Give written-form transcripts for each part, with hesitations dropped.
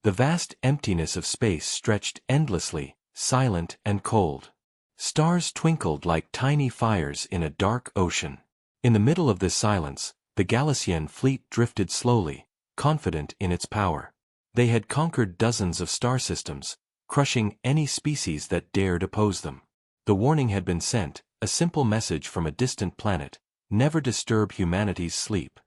The vast emptiness of space stretched endlessly, silent and cold. Stars twinkled like tiny fires in a dark ocean. In the middle of this silence, the Galician fleet drifted slowly, confident in its power. They had conquered dozens of star systems, crushing any species that dared oppose them. The warning had been sent, a simple message from a distant planet: never disturb humanity's sleep.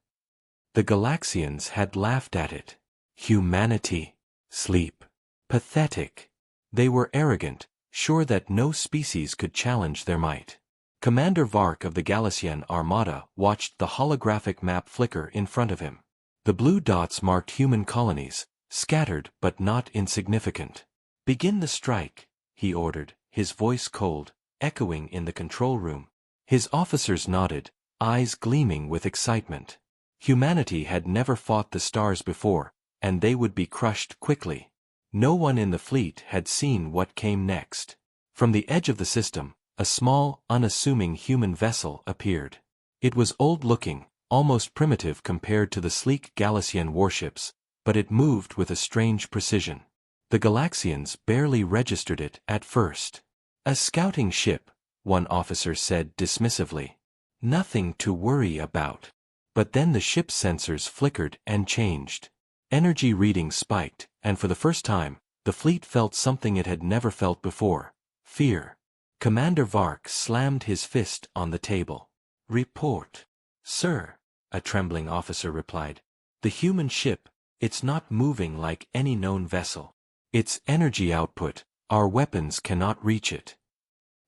The Galaxians had laughed at it. Humanity. Sleep. Pathetic. They were arrogant, sure that no species could challenge their might. Commander Vark of the Galician Armada watched the holographic map flicker in front of him. The blue dots marked human colonies, scattered but not insignificant. "Begin the strike," he ordered, his voice cold, echoing in the control room. His officers nodded, eyes gleaming with excitement. Humanity had never fought the stars before, and they would be crushed quickly. No one in the fleet had seen what came next. From the edge of the system, a small, unassuming human vessel appeared. It was old-looking, almost primitive compared to the sleek Galician warships, but it moved with a strange precision. The Galaxians barely registered it at first. "A scouting ship," one officer said dismissively. "Nothing to worry about." But then the ship's sensors flickered and changed. Energy readings spiked, and for the first time, the fleet felt something it had never felt before: fear. Commander Vark slammed his fist on the table. "Report." "Sir," a trembling officer replied. "The human ship, it's not moving like any known vessel. Its energy output, our weapons cannot reach it."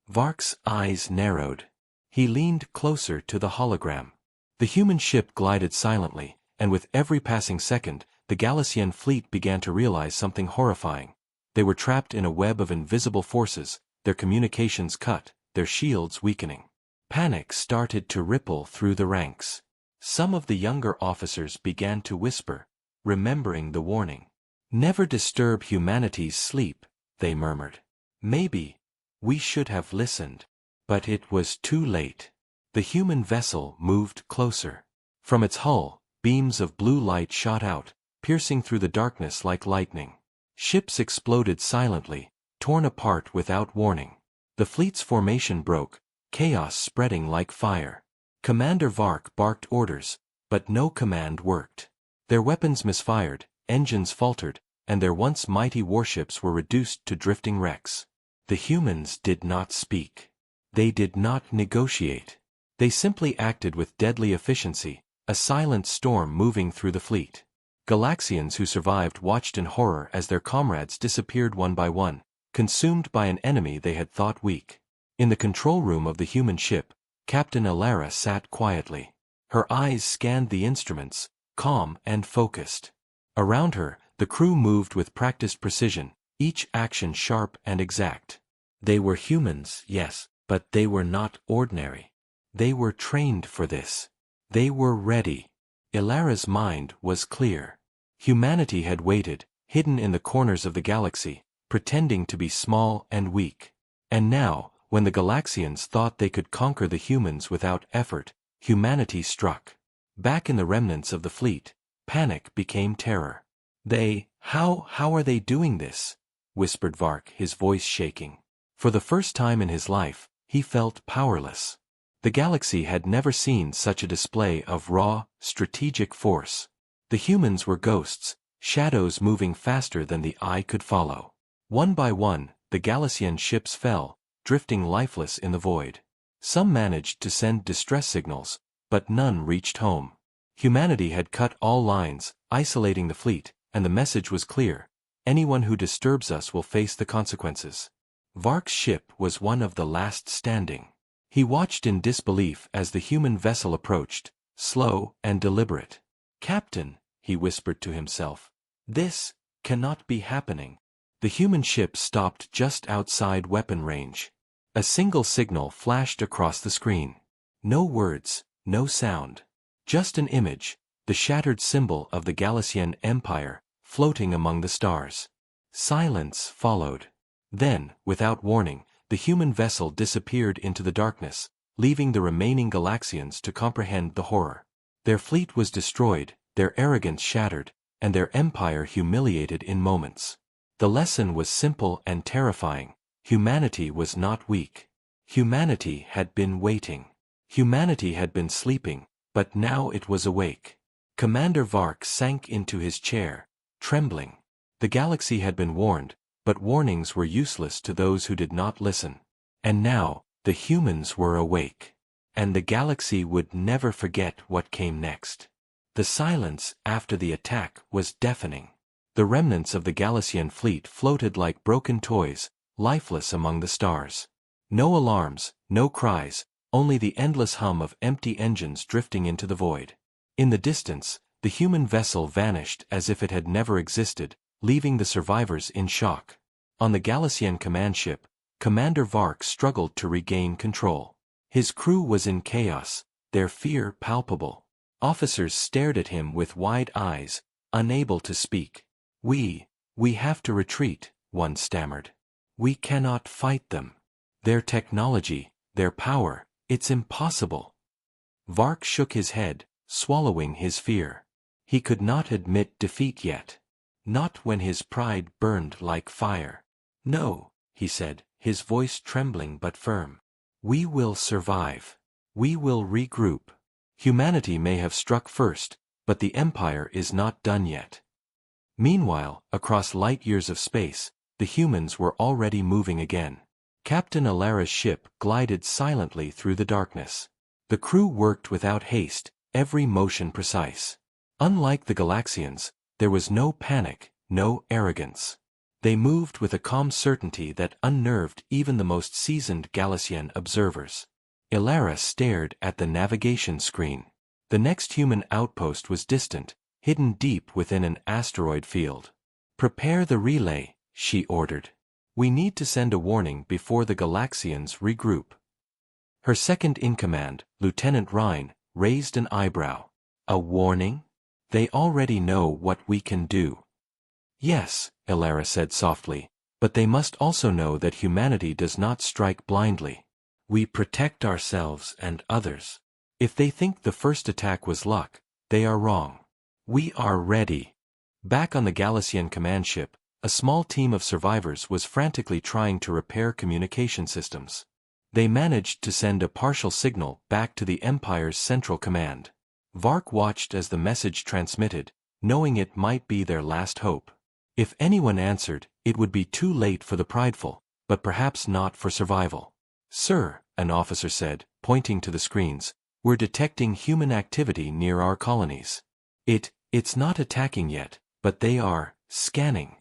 Vark's eyes narrowed. He leaned closer to the hologram. The human ship glided silently, and with every passing second, the Galician fleet began to realize something horrifying. They were trapped in a web of invisible forces, their communications cut, their shields weakening. Panic started to ripple through the ranks. Some of the younger officers began to whisper, remembering the warning. "Never disturb humanity's sleep," they murmured. "Maybe we should have listened." But it was too late. The human vessel moved closer. From its hull, beams of blue light shot out, piercing through the darkness like lightning. Ships exploded silently, torn apart without warning. The fleet's formation broke, chaos spreading like fire. Commander Vark barked orders, but no command worked. Their weapons misfired, engines faltered, and their once mighty warships were reduced to drifting wrecks. The humans did not speak. They did not negotiate. They simply acted with deadly efficiency, a silent storm moving through the fleet. Galaxians who survived watched in horror as their comrades disappeared one by one, consumed by an enemy they had thought weak. In the control room of the human ship, Captain Alara sat quietly. Her eyes scanned the instruments, calm and focused. Around her, the crew moved with practiced precision, each action sharp and exact. They were humans, yes, but they were not ordinary. They were trained for this. They were ready. Ilara's mind was clear. Humanity had waited, hidden in the corners of the galaxy, pretending to be small and weak. And now, when the Galaxians thought they could conquer the humans without effort, humanity struck. Back in the remnants of the fleet, panic became terror. How are they doing this?" whispered Vark, his voice shaking. For the first time in his life, he felt powerless. The galaxy had never seen such a display of raw, strategic force. The humans were ghosts, shadows moving faster than the eye could follow. One by one, the Galician ships fell, drifting lifeless in the void. Some managed to send distress signals, but none reached home. Humanity had cut all lines, isolating the fleet, and the message was clear: anyone who disturbs us will face the consequences. Vark's ship was one of the last standing. He watched in disbelief as the human vessel approached, slow and deliberate. "Captain," he whispered to himself, "this cannot be happening." The human ship stopped just outside weapon range. A single signal flashed across the screen. No words, no sound. Just an image, the shattered symbol of the Galician Empire, floating among the stars. Silence followed. Then, without warning, the human vessel disappeared into the darkness, leaving the remaining Galaxians to comprehend the horror. Their fleet was destroyed, their arrogance shattered, and their empire humiliated in moments. The lesson was simple and terrifying. Humanity was not weak. Humanity had been waiting. Humanity had been sleeping, but now it was awake. Commander Vark sank into his chair, trembling. The galaxy had been warned, but warnings were useless to those who did not listen. And now, the humans were awake. And the galaxy would never forget what came next. The silence after the attack was deafening. The remnants of the Galaxian fleet floated like broken toys, lifeless among the stars. No alarms, no cries, only the endless hum of empty engines drifting into the void. In the distance, the human vessel vanished as if it had never existed, leaving the survivors in shock. On the Galaxian command ship, Commander Vark struggled to regain control. His crew was in chaos, their fear palpable. Officers stared at him with wide eyes, unable to speak. We have to retreat," one stammered. "We cannot fight them. Their technology, their power, it's impossible." Vark shook his head, swallowing his fear. He could not admit defeat yet. Not when his pride burned like fire. "No," he said, his voice trembling but firm. "We will survive. We will regroup. Humanity may have struck first, but the Empire is not done yet." Meanwhile, across light years of space, the humans were already moving again. Captain Alara's ship glided silently through the darkness. The crew worked without haste, every motion precise. Unlike the Galaxians, there was no panic, no arrogance. They moved with a calm certainty that unnerved even the most seasoned Galaxian observers. Alara stared at the navigation screen. The next human outpost was distant, hidden deep within an asteroid field. "Prepare the relay," she ordered. "We need to send a warning before the Galaxians regroup." Her second-in-command, Lieutenant Rhine, raised an eyebrow. "A warning? They already know what we can do." "Yes," Alara said softly, "but they must also know that humanity does not strike blindly. We protect ourselves and others. If they think the first attack was luck, they are wrong. We are ready." Back on the Galaxian command ship, a small team of survivors was frantically trying to repair communication systems. They managed to send a partial signal back to the Empire's central command. Vark watched as the message transmitted, knowing it might be their last hope. If anyone answered, it would be too late for the prideful, but perhaps not for survival. "Sir," an officer said, pointing to the screens, "we're detecting human activity near our colonies. It's not attacking yet, but they are scanning."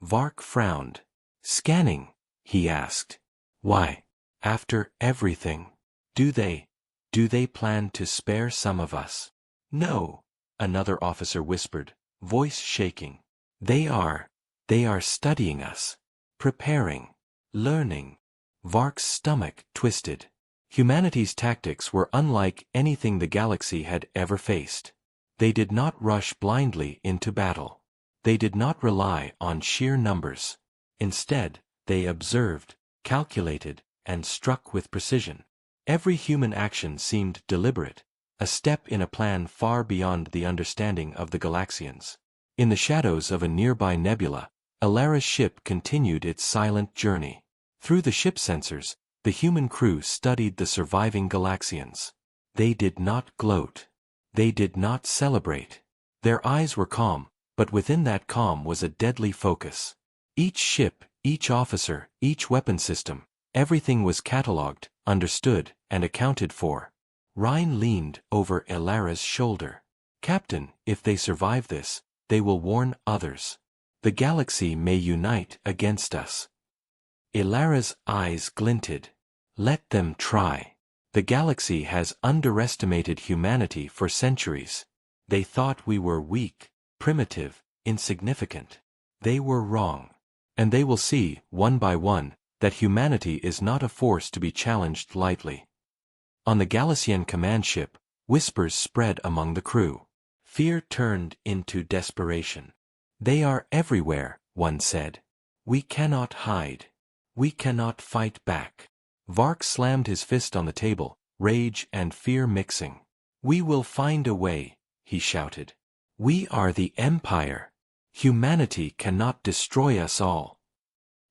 Vark frowned. "Scanning?" he asked. "Why? After everything? Do they plan to spare some of us?" "No," another officer whispered, voice shaking. They are studying us. Preparing. Learning." Vark's stomach twisted. Humanity's tactics were unlike anything the galaxy had ever faced. They did not rush blindly into battle. They did not rely on sheer numbers. Instead, they observed, calculated, and struck with precision. Every human action seemed deliberate, a step in a plan far beyond the understanding of the Galaxians. In the shadows of a nearby nebula, Alara's ship continued its silent journey. Through the ship sensors, the human crew studied the surviving Galaxians. They did not gloat. They did not celebrate. Their eyes were calm, but within that calm was a deadly focus. Each ship, each officer, each weapon system, everything was catalogued, understood, and accounted for. Rhine leaned over Alara's shoulder. "Captain, if they survive this, they will warn others. The galaxy may unite against us." Alara's eyes glinted. "Let them try. The galaxy has underestimated humanity for centuries. They thought we were weak, primitive, insignificant. They were wrong. And they will see, one by one, that humanity is not a force to be challenged lightly." On the Galaxian command ship, whispers spread among the crew. Fear turned into desperation. "They are everywhere," one said. "We cannot hide. We cannot fight back." Vark slammed his fist on the table, rage and fear mixing. "We will find a way," he shouted. We are the Empire. Humanity cannot destroy us all.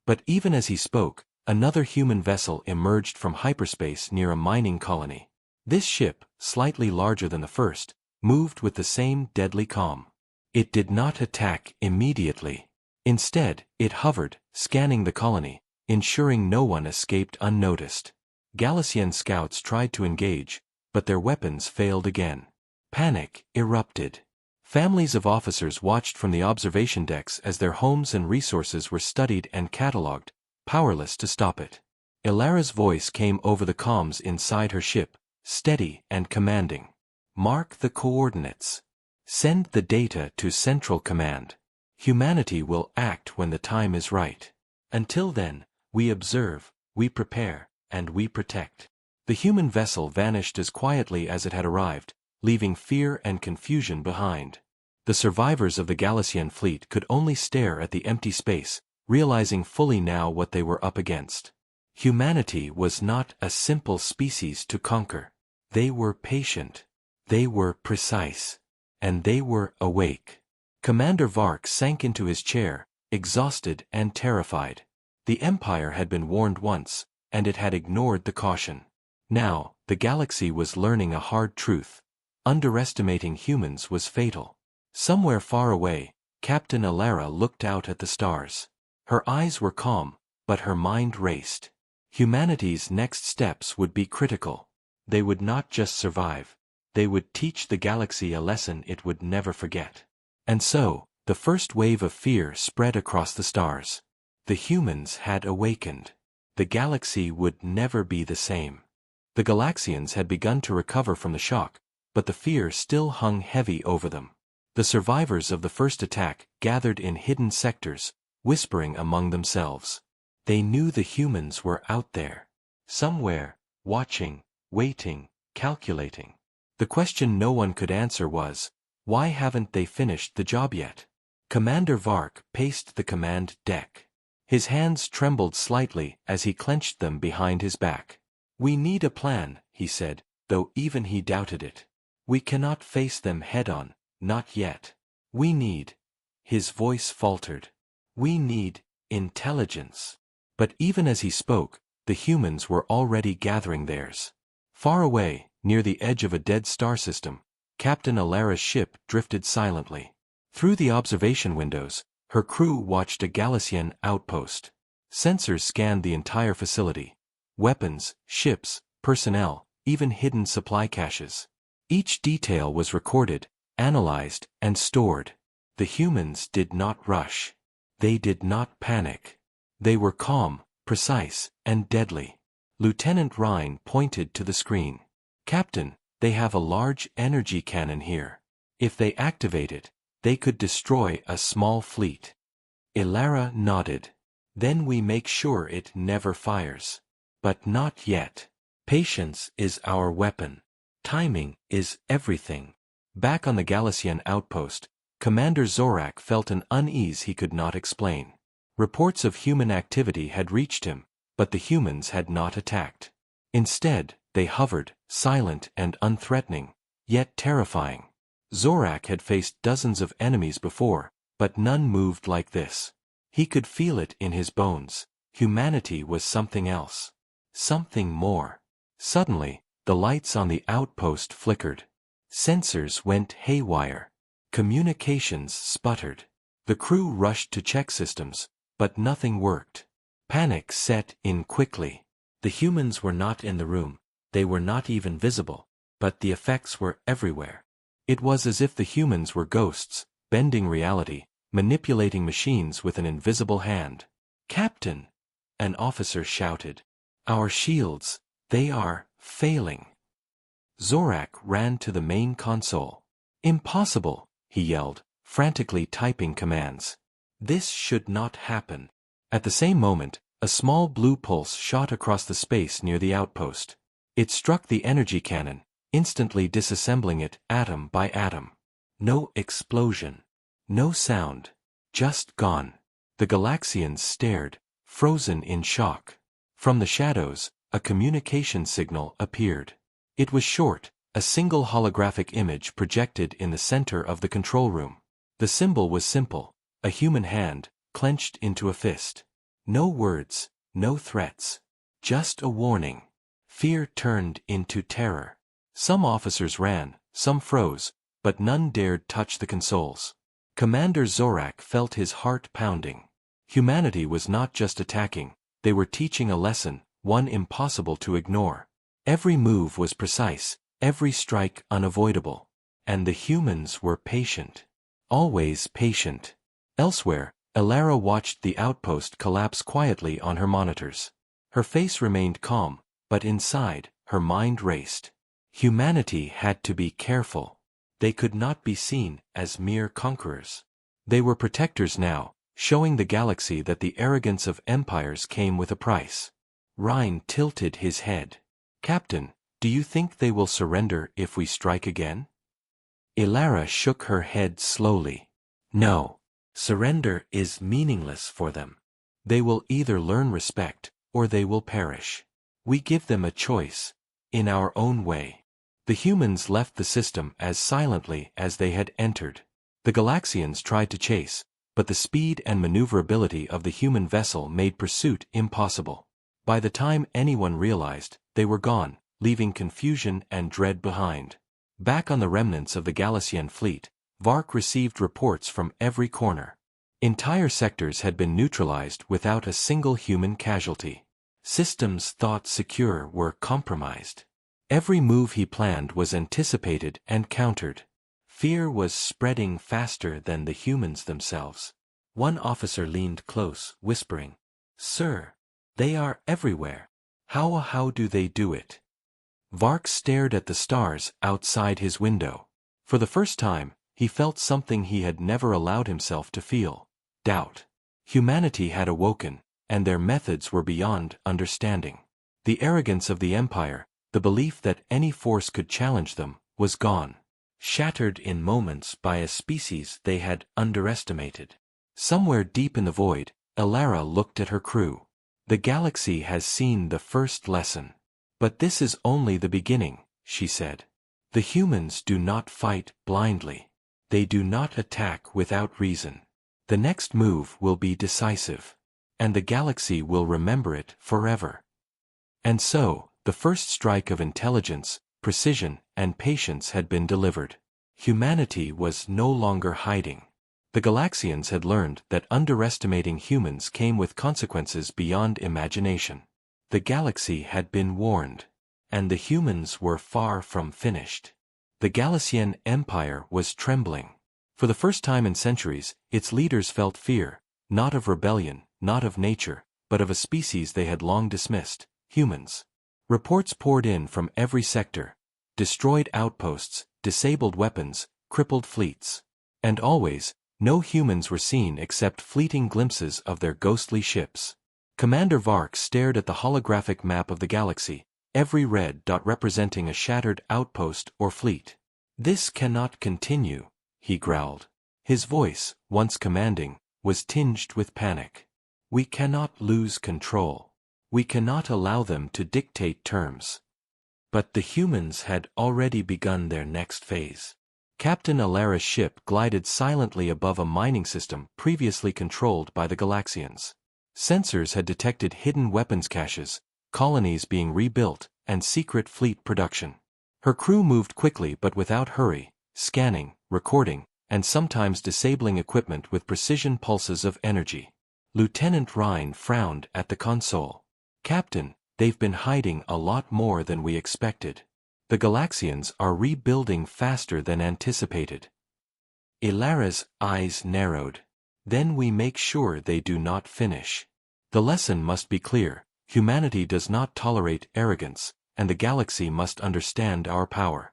But even as he spoke, another human vessel emerged from hyperspace near a mining colony. This ship, slightly larger than the first, moved with the same deadly calm. It did not attack immediately. Instead, it hovered, scanning the colony, ensuring no one escaped unnoticed. Galician scouts tried to engage, but their weapons failed again. Panic erupted. Families of officers watched from the observation decks as their homes and resources were studied and catalogued, powerless to stop it. Ilara's voice came over the comms inside her ship, steady and commanding. Mark the coordinates. Send the data to Central Command. Humanity will act when the time is right. Until then, we observe, we prepare, and we protect. The human vessel vanished as quietly as it had arrived, leaving fear and confusion behind. The survivors of the Galician fleet could only stare at the empty space, realizing fully now what they were up against. Humanity was not a simple species to conquer. They were patient. They were precise. And they were awake. Commander Vark sank into his chair, exhausted and terrified. The Empire had been warned once, and it had ignored the caution. Now, the galaxy was learning a hard truth. Underestimating humans was fatal. Somewhere far away, Captain Ilara looked out at the stars. Her eyes were calm, but her mind raced. Humanity's next steps would be critical. They would not just survive. They would teach the galaxy a lesson it would never forget. And so, the first wave of fear spread across the stars. The humans had awakened. The galaxy would never be the same. The Galaxians had begun to recover from the shock, but the fear still hung heavy over them. The survivors of the first attack gathered in hidden sectors, whispering among themselves. They knew the humans were out there. Somewhere, watching, waiting, calculating. The question no one could answer was, why haven't they finished the job yet? Commander Vark paced the command deck. His hands trembled slightly as he clenched them behind his back. We need a plan, he said, though even he doubted it. We cannot face them head-on, not yet. We need. His voice faltered. We need intelligence. But even as he spoke, the humans were already gathering theirs. Far away, near the edge of a dead star system, Captain Ilara's ship drifted silently. Through the observation windows, her crew watched a Galician outpost. Sensors scanned the entire facility. Weapons, ships, personnel, even hidden supply caches. Each detail was recorded, analyzed, and stored. The humans did not rush. They did not panic. They were calm, precise, and deadly. Lieutenant Rhine pointed to the screen. Captain, they have a large energy cannon here. If they activate it, they could destroy a small fleet. Ilara nodded. Then we make sure it never fires. But not yet. Patience is our weapon. Timing is everything. Back on the Galician outpost, Commander Zorak felt an unease he could not explain. Reports of human activity had reached him, but the humans had not attacked. Instead, they hovered, silent and unthreatening, yet terrifying. Zorak had faced dozens of enemies before, but none moved like this. He could feel it in his bones. Humanity was something else. Something more. Suddenly, the lights on the outpost flickered. Sensors went haywire. Communications sputtered. The crew rushed to check systems, but nothing worked. Panic set in quickly. The humans were not in the room. They were not even visible, but the effects were everywhere. It was as if the humans were ghosts, bending reality, manipulating machines with an invisible hand. "Captain!" an officer shouted. "Our shields, they are failing." Zorak ran to the main console. "Impossible," he yelled, frantically typing commands. "This should not happen." At the same moment, a small blue pulse shot across the space near the outpost. It struck the energy cannon, instantly disassembling it atom by atom. No explosion. No sound. Just gone. The Galaxians stared, frozen in shock. From the shadows, a communication signal appeared. It was short, a single holographic image projected in the center of the control room. The symbol was simple, a human hand, clenched into a fist. No words, no threats. Just a warning. Fear turned into terror. Some officers ran, some froze, but none dared touch the consoles. Commander Zorak felt his heart pounding. Humanity was not just attacking, they were teaching a lesson, one impossible to ignore. Every move was precise, every strike unavoidable. And the humans were patient. Always patient. Elsewhere, Elara watched the outpost collapse quietly on her monitors. Her face remained calm, but inside, her mind raced. Humanity had to be careful. They could not be seen as mere conquerors. They were protectors now, showing the galaxy that the arrogance of empires came with a price. Rhine tilted his head. "Captain, do you think they will surrender if we strike again?" Elara shook her head slowly. "No. Surrender is meaningless for them. They will either learn respect, or they will perish. We give them a choice, in our own way." The humans left the system as silently as they had entered. The Galaxians tried to chase, but the speed and maneuverability of the human vessel made pursuit impossible. By the time anyone realized, they were gone, leaving confusion and dread behind. Back on the remnants of the Galaxian fleet, Vark received reports from every corner. Entire sectors had been neutralized without a single human casualty. Systems thought secure were compromised. Every move he planned was anticipated and countered. Fear was spreading faster than the humans themselves. One officer leaned close, whispering, "Sir, they are everywhere. How do they do it?" Vark stared at the stars outside his window. For the first time, he felt something he had never allowed himself to feel: doubt. Humanity had awoken, and their methods were beyond understanding. The arrogance of the Empire, the belief that any force could challenge them, was gone. Shattered in moments by a species they had underestimated. Somewhere deep in the void, Elara looked at her crew. "The galaxy has seen the first lesson. But this is only the beginning," she said. "The humans do not fight blindly. They do not attack without reason. The next move will be decisive. And the galaxy will remember it forever." And so, the first strike of intelligence, precision, and patience had been delivered. Humanity was no longer hiding. The Galaxians had learned that underestimating humans came with consequences beyond imagination. The galaxy had been warned. And the humans were far from finished. The Galaxian Empire was trembling. For the first time in centuries, its leaders felt fear, not of rebellion, not of nature, but of a species they had long dismissed: humans. Reports poured in from every sector: destroyed outposts, disabled weapons, crippled fleets. And always, no humans were seen except fleeting glimpses of their ghostly ships. Commander Vark stared at the holographic map of the galaxy, every red dot representing a shattered outpost or fleet. "This cannot continue," he growled. His voice, once commanding, was tinged with panic. "We cannot lose control. We cannot allow them to dictate terms." But the humans had already begun their next phase. Captain Elara's ship glided silently above a mining system previously controlled by the Galaxians. Sensors had detected hidden weapons caches, colonies being rebuilt, and secret fleet production. Her crew moved quickly but without hurry, scanning, recording, and sometimes disabling equipment with precision pulses of energy. Lieutenant Rhine frowned at the console. "Captain, they've been hiding a lot more than we expected. The Galaxians are rebuilding faster than anticipated." Elara's eyes narrowed. "Then we make sure they do not finish. The lesson must be clear: humanity does not tolerate arrogance, and the galaxy must understand our power."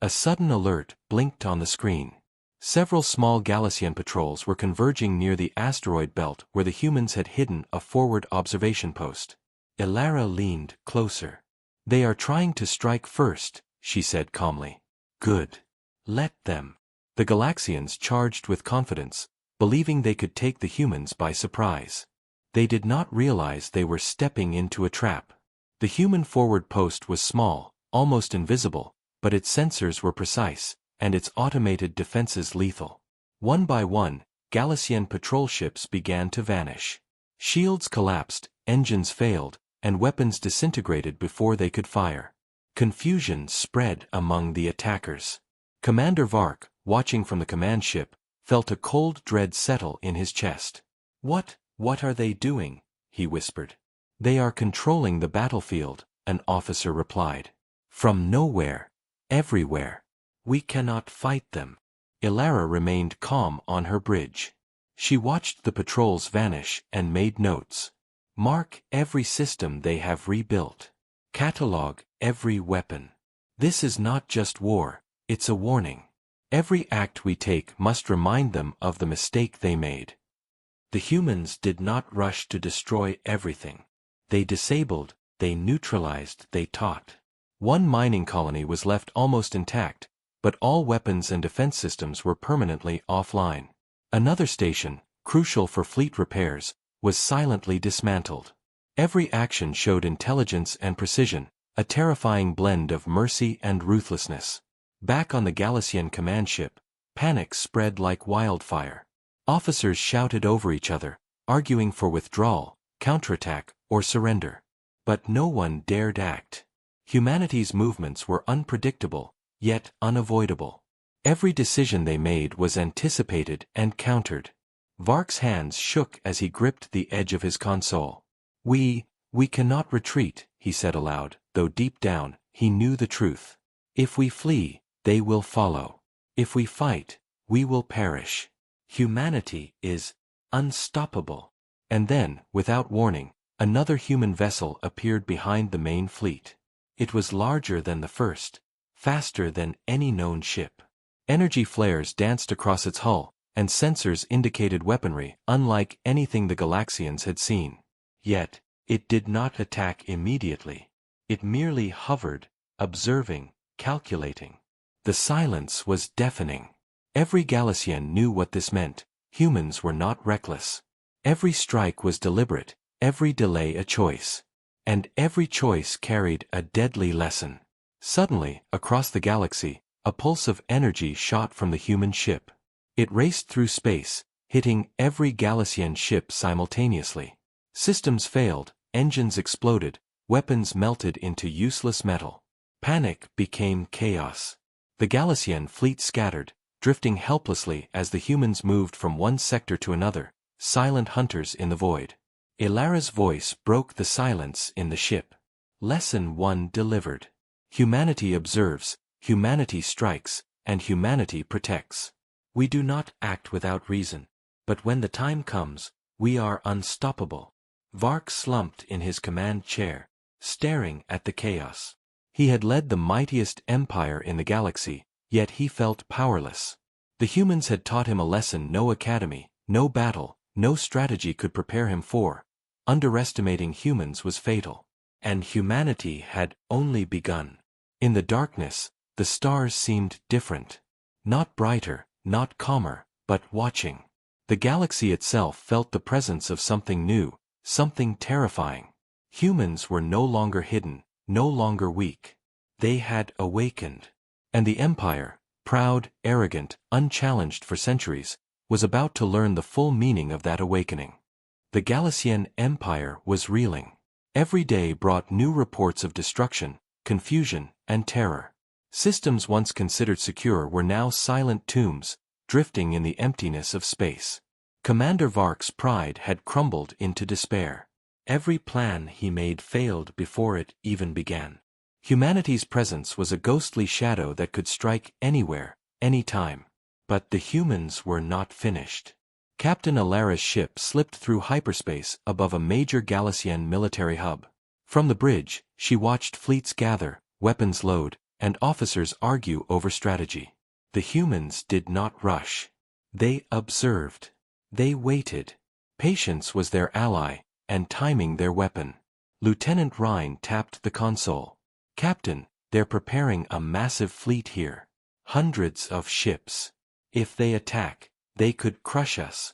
A sudden alert blinked on the screen. Several small Galaxian patrols were converging near the asteroid belt where the humans had hidden a forward observation post. Elara leaned closer. "They are trying to strike first," she said calmly. "Good. Let them." The Galaxians charged with confidence, believing they could take the humans by surprise. They did not realize they were stepping into a trap. The human forward post was small, almost invisible, but its sensors were precise, and its automated defenses lethal. One by one, Galician patrol ships began to vanish. Shields collapsed, engines failed, and weapons disintegrated before they could fire. Confusion spread among the attackers. Commander Vark, watching from the command ship, felt a cold dread settle in his chest. What are they doing?" he whispered. "They are controlling the battlefield," an officer replied. "From nowhere. Everywhere. We cannot fight them." Ilara remained calm on her bridge. She watched the patrols vanish and made notes. "Mark every system they have rebuilt. Catalog every weapon. This is not just war, it's a warning. Every act we take must remind them of the mistake they made." The humans did not rush to destroy everything. They disabled, they neutralized, they taught. One mining colony was left almost intact, but all weapons and defense systems were permanently offline. Another station, crucial for fleet repairs, was silently dismantled. Every action showed intelligence and precision, a terrifying blend of mercy and ruthlessness. Back on the Galician command ship, panic spread like wildfire. Officers shouted over each other, arguing for withdrawal, counterattack, or surrender. But no one dared act. Humanity's movements were unpredictable, yet unavoidable. Every decision they made was anticipated and countered. Vark's hands shook as he gripped the edge of his console. We cannot retreat," he said aloud, though deep down, he knew the truth. "If we flee, they will follow. If we fight, we will perish. Humanity is unstoppable." And then, without warning, another human vessel appeared behind the main fleet. It was larger than the first, faster than any known ship. Energy flares danced across its hull, and sensors indicated weaponry unlike anything the Galaxians had seen. Yet, it did not attack immediately. It merely hovered, observing, calculating. The silence was deafening. Every Galician knew what this meant. Humans were not reckless. Every strike was deliberate, every delay a choice. And every choice carried a deadly lesson. Suddenly, across the galaxy, a pulse of energy shot from the human ship. It raced through space, hitting every Galician ship simultaneously. Systems failed, engines exploded, weapons melted into useless metal. Panic became chaos. The Galician fleet scattered, drifting helplessly as the humans moved from one sector to another, silent hunters in the void. Ilara's voice broke the silence in the ship. Lesson 1 delivered. Humanity observes, humanity strikes, and humanity protects. We do not act without reason, but when the time comes, we are unstoppable. Vark slumped in his command chair, staring at the chaos. He had led the mightiest empire in the galaxy, yet he felt powerless. The humans had taught him a lesson no academy, no battle, no strategy could prepare him for. Underestimating humans was fatal. And humanity had only begun. In the darkness, the stars seemed different. Not brighter, not calmer, but watching. The galaxy itself felt the presence of something new, something terrifying. Humans were no longer hidden, no longer weak. They had awakened. And the Empire, proud, arrogant, unchallenged for centuries, was about to learn the full meaning of that awakening. The Galician Empire was reeling. Every day brought new reports of destruction, confusion, and terror. Systems once considered secure were now silent tombs, drifting in the emptiness of space. Commander Vark's pride had crumbled into despair. Every plan he made failed before it even began. Humanity's presence was a ghostly shadow that could strike anywhere, anytime. But the humans were not finished. Captain Ilara's ship slipped through hyperspace above a major Galician military hub. From the bridge, she watched fleets gather, weapons load, and officers argue over strategy. The humans did not rush. They observed. They waited. Patience was their ally, and timing their weapon. Lieutenant Rhine tapped the console. "Captain, they're preparing a massive fleet here. Hundreds of ships. If they attack, they could crush us."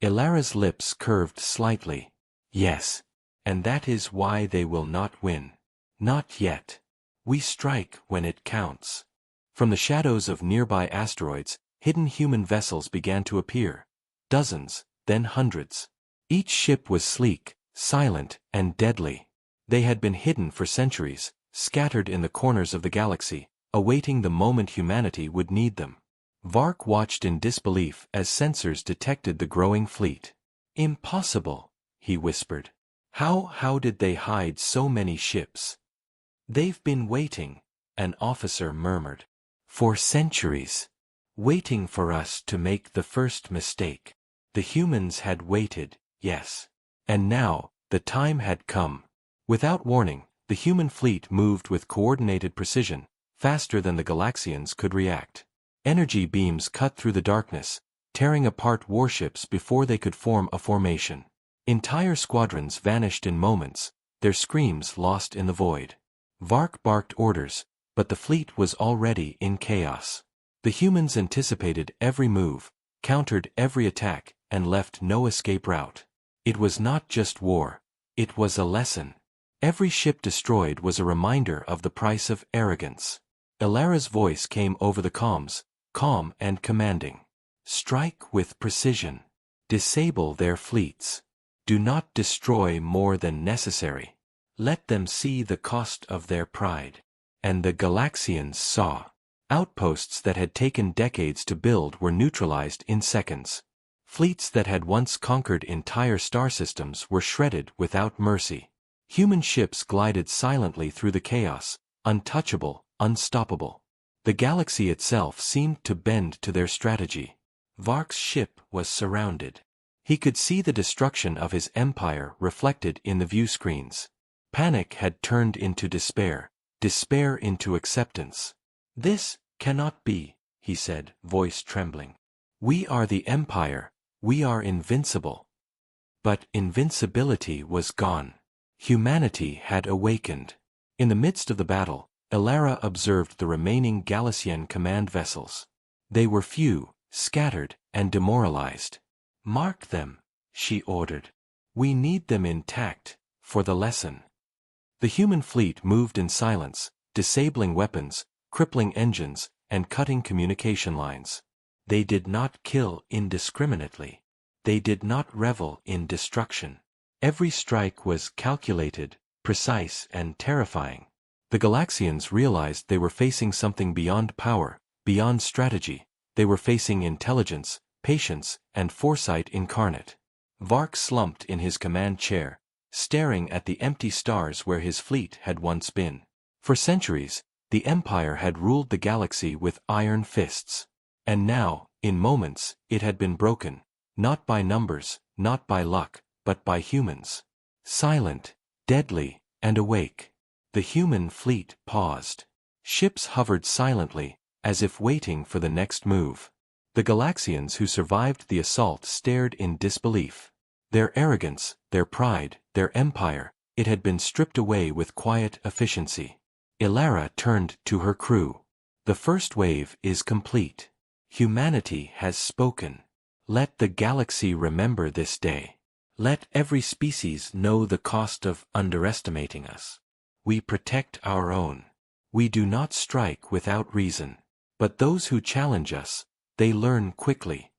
Ilara's lips curved slightly. "Yes. And that is why they will not win. Not yet. We strike when it counts. From the shadows of nearby asteroids, hidden human vessels began to appear. Dozens, then hundreds. Each ship was sleek, silent, and deadly. They had been hidden for centuries, scattered in the corners of the galaxy, awaiting the moment humanity would need them. Vark watched in disbelief as sensors detected the growing fleet. "Impossible," he whispered. How did they hide so many ships?" "They've been waiting," an officer murmured. "For centuries. Waiting for us to make the first mistake." The humans had waited, yes. And now, the time had come. Without warning, the human fleet moved with coordinated precision, faster than the Galaxians could react. Energy beams cut through the darkness, tearing apart warships before they could form a formation. Entire squadrons vanished in moments, their screams lost in the void. Vark barked orders, but the fleet was already in chaos. The humans anticipated every move, countered every attack, and left no escape route. It was not just war. It was a lesson. Every ship destroyed was a reminder of the price of arrogance. Ilara's voice came over the comms, calm and commanding. "Strike with precision. Disable their fleets. Do not destroy more than necessary. Let them see the cost of their pride." And the Galaxians saw. Outposts that had taken decades to build were neutralized in seconds. Fleets that had once conquered entire star systems were shredded without mercy. Human ships glided silently through the chaos, untouchable, unstoppable. The galaxy itself seemed to bend to their strategy. Vark's ship was surrounded. He could see the destruction of his empire reflected in the view screens. Panic had turned into despair, despair into acceptance. "This cannot be," he said, voice trembling. "We are the Empire, we are invincible." But invincibility was gone. Humanity had awakened. In the midst of the battle, Ilara observed the remaining Galaxian command vessels. They were few, scattered, and demoralized. "Mark them," she ordered. "We need them intact, for the lesson." The human fleet moved in silence, disabling weapons, crippling engines, and cutting communication lines. They did not kill indiscriminately. They did not revel in destruction. Every strike was calculated, precise, and terrifying. The Galaxians realized they were facing something beyond power, beyond strategy. They were facing intelligence, patience, and foresight incarnate. Vark slumped in his command chair, staring at the empty stars where his fleet had once been. For centuries, the Empire had ruled the galaxy with iron fists. And now, in moments, it had been broken, not by numbers, not by luck, but by humans. Silent, deadly, and awake. The human fleet paused. Ships hovered silently, as if waiting for the next move. The Galaxians who survived the assault stared in disbelief. Their arrogance, their pride, their empire, it had been stripped away with quiet efficiency. Ilara turned to her crew. "The first wave is complete. Humanity has spoken. Let the galaxy remember this day. Let every species know the cost of underestimating us. We protect our own. We do not strike without reason. But those who challenge us, they learn quickly."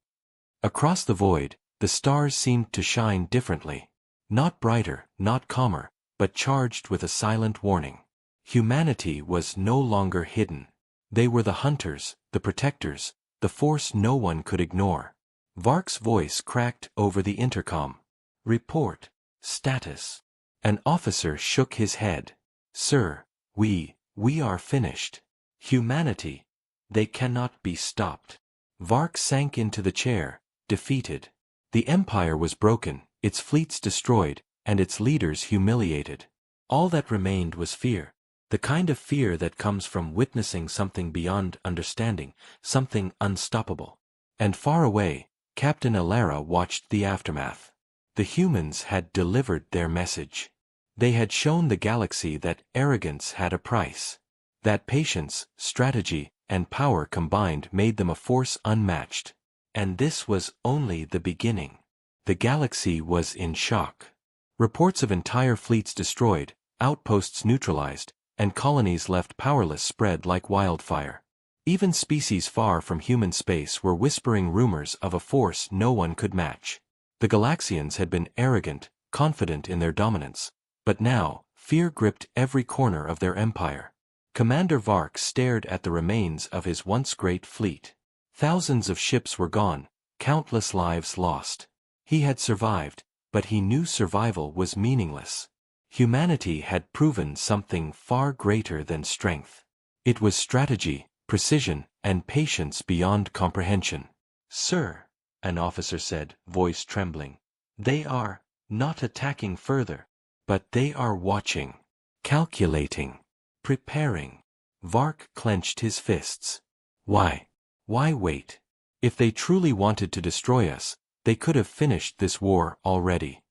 Across the void, the stars seemed to shine differently. Not brighter, not calmer, but charged with a silent warning. Humanity was no longer hidden. They were the hunters, the protectors, the force no one could ignore. Vark's voice cracked over the intercom. "Report. Status." An officer shook his head. "Sir, we are finished. Humanity, they cannot be stopped." Vark sank into the chair, defeated. The Empire was broken, its fleets destroyed, and its leaders humiliated. All that remained was fear. The kind of fear that comes from witnessing something beyond understanding, something unstoppable. And far away, Captain Ilara watched the aftermath. The humans had delivered their message. They had shown the galaxy that arrogance had a price. That patience, strategy, and power combined made them a force unmatched. And this was only the beginning. The galaxy was in shock. Reports of entire fleets destroyed, outposts neutralized, and colonies left powerless spread like wildfire. Even species far from human space were whispering rumors of a force no one could match. The Galaxians had been arrogant, confident in their dominance, but now, fear gripped every corner of their empire. Commander Vark stared at the remains of his once great fleet. Thousands of ships were gone, countless lives lost. He had survived, but he knew survival was meaningless. Humanity had proven something far greater than strength. It was strategy, precision, and patience beyond comprehension. "Sir," an officer said, voice trembling, "they are not attacking further, but they are watching, calculating, preparing." Vark clenched his fists. Why? Why wait? If they truly wanted to destroy us, they could have finished this war already.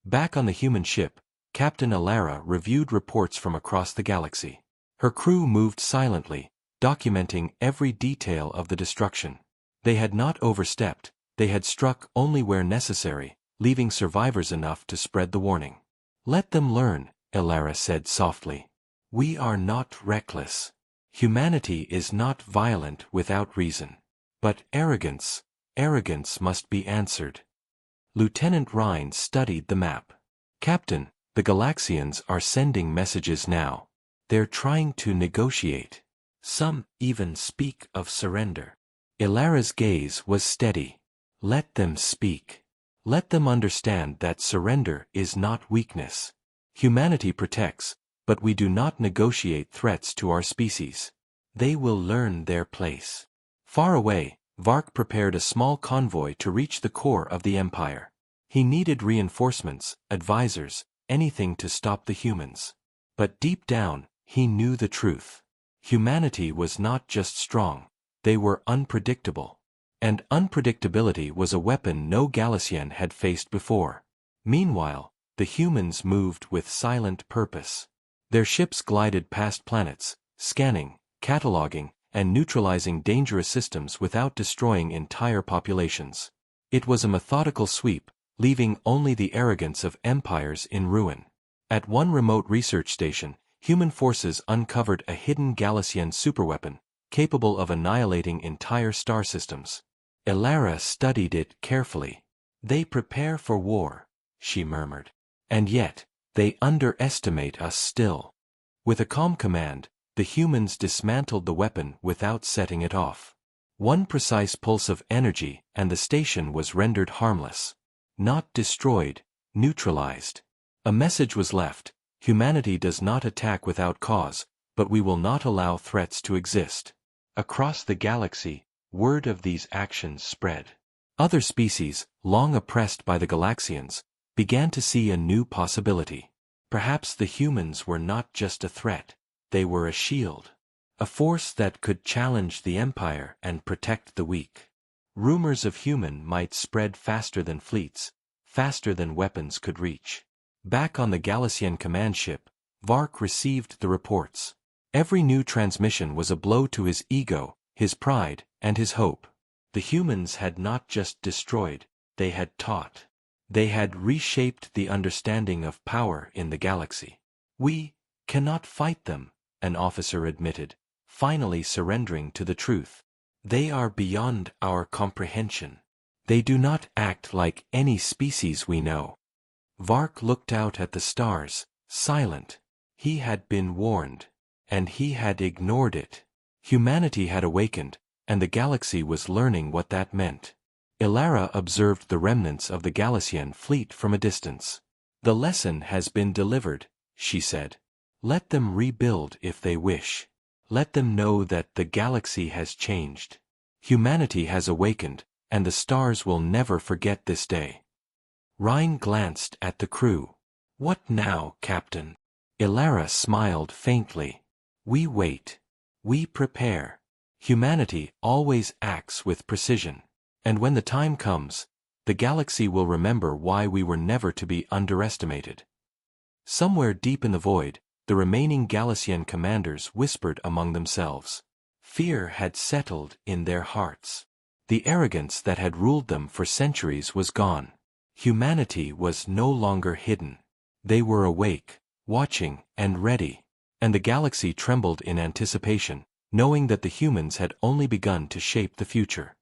Back on the human ship, Captain Alara reviewed reports from across the galaxy. Her crew moved silently, documenting every detail of the destruction. They had not overstepped, they had struck only where necessary, leaving survivors enough to spread the warning. "Let them learn," Alara said softly. "We are not reckless. Humanity is not violent without reason. But arrogance must be answered." Lieutenant Rhine studied the map. "Captain, the Galaxians are sending messages now. They're trying to negotiate. Some even speak of surrender." Ilara's gaze was steady. "Let them speak. Let them understand that surrender is not weakness. Humanity protects, but we do not negotiate threats to our species. They will learn their place." Far away, Vark prepared a small convoy to reach the core of the Empire. He needed reinforcements, advisors, anything to stop the humans. But deep down, he knew the truth. Humanity was not just strong, they were unpredictable. And unpredictability was a weapon no Galaxian had faced before. Meanwhile, the humans moved with silent purpose. Their ships glided past planets, scanning, cataloging, and neutralizing dangerous systems without destroying entire populations. It was a methodical sweep, leaving only the arrogance of empires in ruin. At one remote research station, human forces uncovered a hidden Galaxian superweapon, capable of annihilating entire star systems. Alara studied it carefully. "They prepare for war," she murmured. "And yet, they underestimate us still." With a calm command, the humans dismantled the weapon without setting it off. One precise pulse of energy and the station was rendered harmless. Not destroyed, neutralized. A message was left: humanity does not attack without cause, but we will not allow threats to exist. Across the galaxy, word of these actions spread. Other species, long oppressed by the Galaxians, began to see a new possibility. Perhaps the humans were not just a threat, they were a shield. A force that could challenge the Empire and protect the weak. Rumors of human might spread faster than fleets, faster than weapons could reach. Back on the Galaxian command ship, Vark received the reports. Every new transmission was a blow to his ego, his pride, and his hope. The humans had not just destroyed, they had taught. They had reshaped the understanding of power in the galaxy. "We cannot fight them," an officer admitted, finally surrendering to the truth. "They are beyond our comprehension. They do not act like any species we know." Vark looked out at the stars, silent. He had been warned. And he had ignored it. Humanity had awakened, and the galaxy was learning what that meant. Alara observed the remnants of the Galaxian fleet from a distance. "The lesson has been delivered," she said. "Let them rebuild if they wish. Let them know that the galaxy has changed. Humanity has awakened, and the stars will never forget this day." Rhine glanced at the crew. "What now, Captain?" Alara smiled faintly. "We wait. We prepare. Humanity always acts with precision. And when the time comes, the galaxy will remember why we were never to be underestimated." Somewhere deep in the void, the remaining Galaxian commanders whispered among themselves. Fear had settled in their hearts. The arrogance that had ruled them for centuries was gone. Humanity was no longer hidden. They were awake, watching, and ready. and the galaxy trembled in anticipation, knowing that the humans had only begun to shape the future.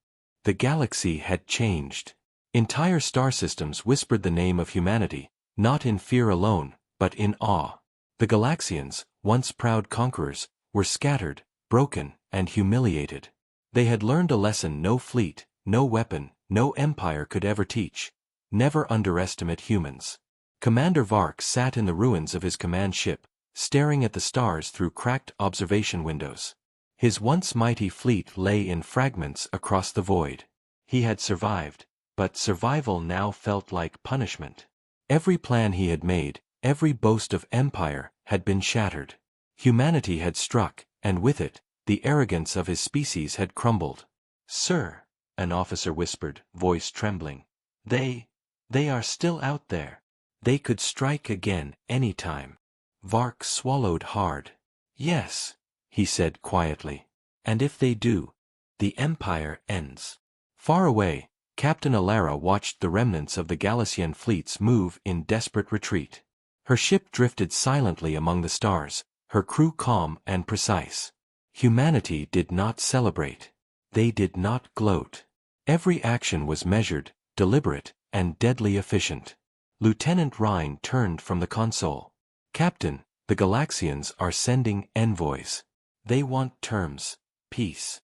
The galaxy had changed. Entire star systems whispered the name of humanity, not in fear alone, but in awe. The Galaxians, once proud conquerors, were scattered, broken, and humiliated. They had learned a lesson no fleet, no weapon, no empire could ever teach. Never underestimate humans. Commander Vark sat in the ruins of his command ship, staring at the stars through cracked observation windows. His once mighty fleet lay in fragments across the void. He had survived, but survival now felt like punishment. Every plan he had made, every boast of empire, had been shattered. Humanity had struck, and with it, the arrogance of his species had crumbled. "Sir," an officer whispered, voice trembling. They are still out there. They could strike again any time." Vark swallowed hard. "Yes," he said quietly. "And if they do, the empire ends." Far away, Captain Alara watched the remnants of the Galaxian fleets move in desperate retreat. Her ship drifted silently among the stars, her crew calm and precise. Humanity did not celebrate. They did not gloat. Every action was measured, deliberate, and deadly efficient. Lieutenant Rhine turned from the console. "Captain, the Galaxians are sending envoys. They want terms, peace."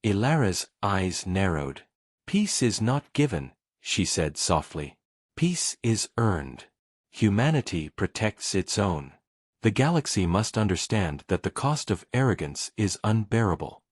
Ilara's eyes narrowed. "Peace is not given," she said softly. "Peace is earned. Humanity protects its own. The galaxy must understand that the cost of arrogance is unbearable."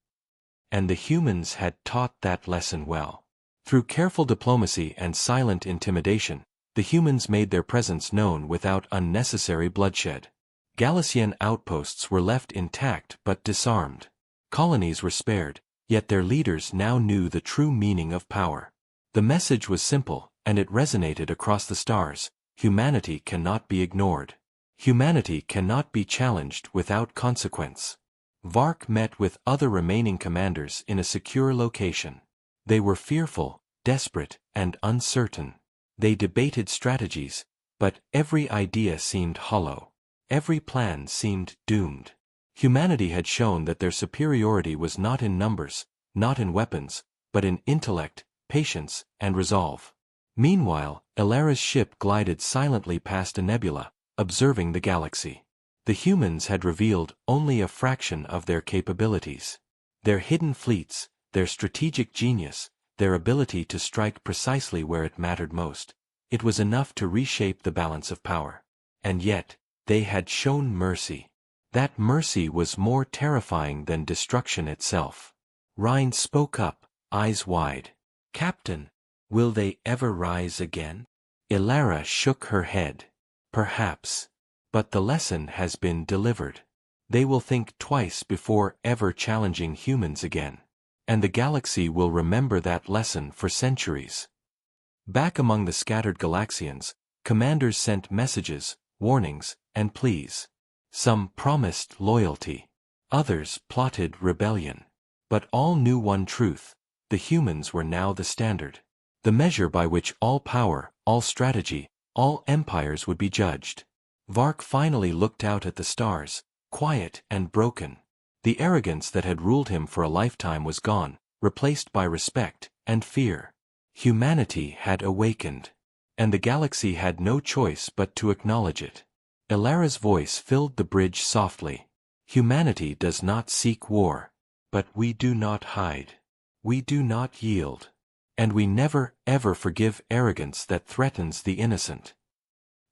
And the humans had taught that lesson well. Through careful diplomacy and silent intimidation, the humans made their presence known without unnecessary bloodshed. Galaxian outposts were left intact but disarmed. Colonies were spared, yet their leaders now knew the true meaning of power. The message was simple, and it resonated across the stars: humanity cannot be ignored. Humanity cannot be challenged without consequence. Vark met with other remaining commanders in a secure location. They were fearful, desperate, and uncertain. They debated strategies, but every idea seemed hollow. Every plan seemed doomed. Humanity had shown that their superiority was not in numbers, not in weapons, but in intellect, patience, and resolve. Meanwhile, Ilara's ship glided silently past a nebula, observing the galaxy. The humans had revealed only a fraction of their capabilities. Their hidden fleets, their strategic genius, their ability to strike precisely where it mattered most. It was enough to reshape the balance of power. And yet, they had shown mercy. That mercy was more terrifying than destruction itself. Rhine spoke up, eyes wide. "Captain, will they ever rise again?" Ilara shook her head. "Perhaps. But the lesson has been delivered. They will think twice before ever challenging humans again. And the galaxy will remember that lesson for centuries." Back among the scattered Galaxians, commanders sent messages, warnings, and pleas. Some promised loyalty. Others plotted rebellion. But all knew one truth: the humans were now the standard. The measure by which all power, all strategy, all empires would be judged. Vark finally looked out at the stars, quiet and broken. The arrogance that had ruled him for a lifetime was gone, replaced by respect and fear. Humanity had awakened. And the galaxy had no choice but to acknowledge it. Ilara's voice filled the bridge softly. "Humanity does not seek war. But we do not hide. We do not yield. And we never, ever forgive arrogance that threatens the innocent."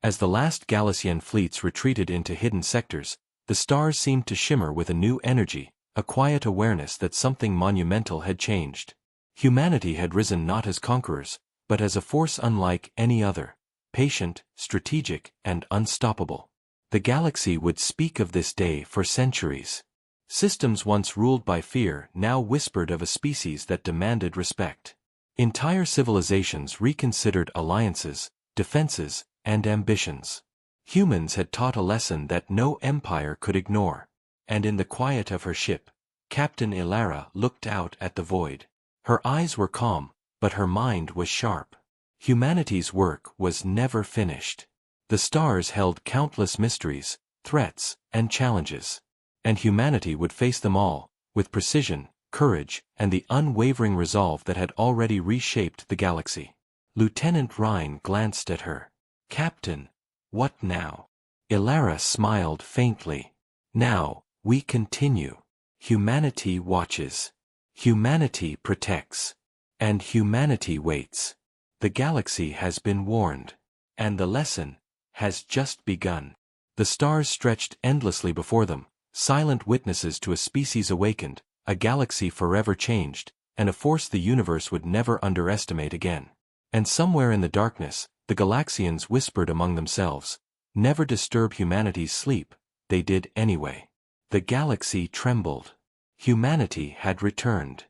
As the last Galaxian fleets retreated into hidden sectors, the stars seemed to shimmer with a new energy, a quiet awareness that something monumental had changed. Humanity had risen not as conquerors, but as a force unlike any other, patient, strategic, and unstoppable. The galaxy would speak of this day for centuries. Systems once ruled by fear now whispered of a species that demanded respect. Entire civilizations reconsidered alliances, defenses, and ambitions. Humans had taught a lesson that no empire could ignore. And in the quiet of her ship, Captain Ilara looked out at the void. Her eyes were calm, but her mind was sharp. Humanity's work was never finished. The stars held countless mysteries, threats, and challenges. And humanity would face them all, with precision, courage, and the unwavering resolve that had already reshaped the galaxy. Lieutenant Rhine glanced at her. "Captain, what now?" Ilara smiled faintly. "Now, we continue. Humanity watches. Humanity protects. And humanity waits. The galaxy has been warned. And the lesson has just begun." The stars stretched endlessly before them, silent witnesses to a species awakened, a galaxy forever changed, and a force the universe would never underestimate again. And somewhere in the darkness, the Galaxians whispered among themselves, "Never disturb humanity's sleep." They did anyway. The galaxy trembled. Humanity had returned.